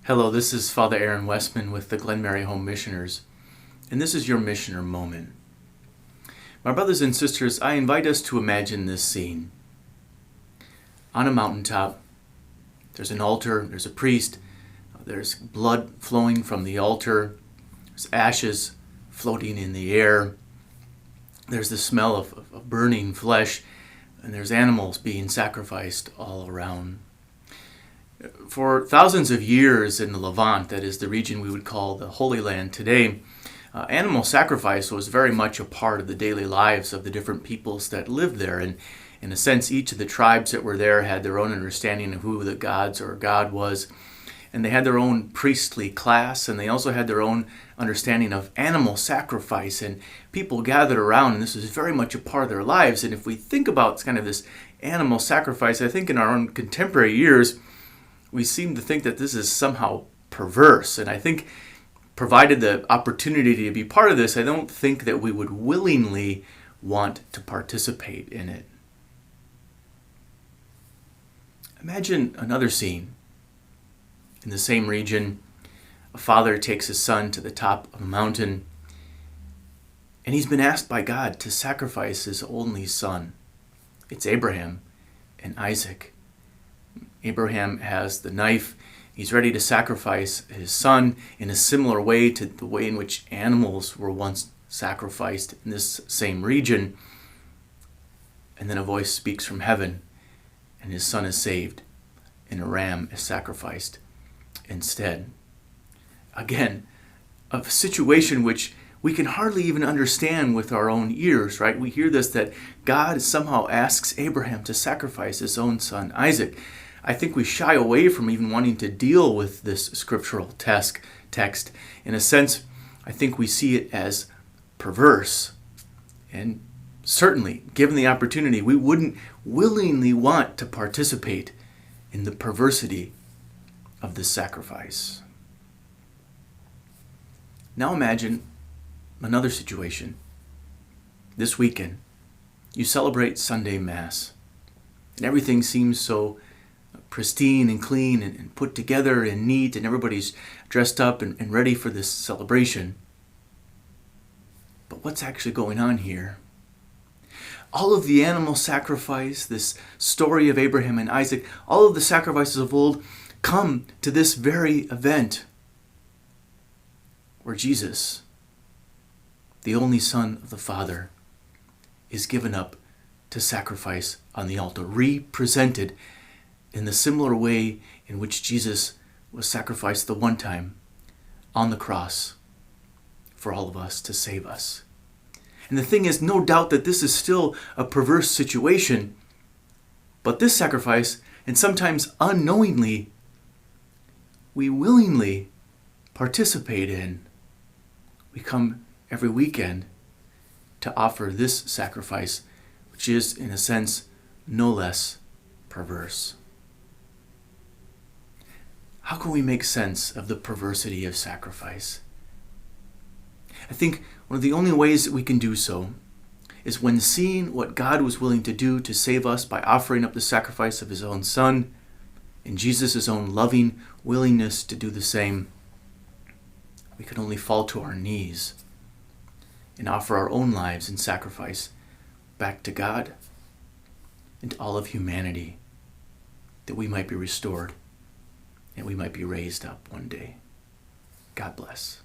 Hello, this is Father Aaron Westman with the Glen Mary Home Missioners, and this is your Missioner Moment. My brothers and sisters, I invite us to imagine this scene. On a mountaintop, there's an altar, there's a priest, there's blood flowing from the altar, there's ashes floating in the air, there's the smell of burning flesh, and there's animals being sacrificed all around. For thousands of years in the Levant, that is the region we would call the Holy Land today, animal sacrifice was very much a part of the daily lives of the different peoples that lived there. And in a sense, each of the tribes that were there had their own understanding of who the gods or God was. And they had their own priestly class, and they also had their own understanding of animal sacrifice. And people gathered around, and this was very much a part of their lives. And if we think about kind of this animal sacrifice, I think in our own contemporary years, we seem to think that this is somehow perverse. And I think, provided the opportunity to be part of this, I don't think that we would willingly want to participate in it. Imagine another scene. In the same region, a father takes his son to the top of a mountain, and he's been asked by God to sacrifice his only son. It's Abraham and Isaac. Abraham has the knife. He's ready to sacrifice his son in a similar way to the way in which animals were once sacrificed in this same region. And then a voice speaks from heaven, and his son is saved, and a ram is sacrificed instead. Again, a situation which we can hardly even understand with our own ears, right? We hear this, that God somehow asks Abraham to sacrifice his own son, Isaac. I think we shy away from even wanting to deal with this scriptural text. In a sense, I think we see it as perverse. And certainly, given the opportunity, we wouldn't willingly want to participate in the perversity of this sacrifice. Now imagine another situation. This weekend, you celebrate Sunday Mass, and everything seems so pristine and clean and put together and neat, and everybody's dressed up and ready for this celebration. But what's actually going on here? All of the animal sacrifice, this story of Abraham and Isaac, all of the sacrifices of old come to this very event where Jesus, the only Son of the Father, is given up to sacrifice on the altar, represented in the similar way in which Jesus was sacrificed the one time on the cross for all of us to save us. And the thing is, no doubt that this is still a perverse situation, but this sacrifice, and sometimes unknowingly, we willingly participate in. We come every weekend to offer this sacrifice, which is, in a sense, no less perverse. How can we make sense of the perversity of sacrifice? I think one of the only ways that we can do so is when seeing what God was willing to do to save us by offering up the sacrifice of his own Son, and Jesus' own loving willingness to do the same, we can only fall to our knees and offer our own lives in sacrifice back to God and to all of humanity, that we might be restored and we might be raised up one day. God bless.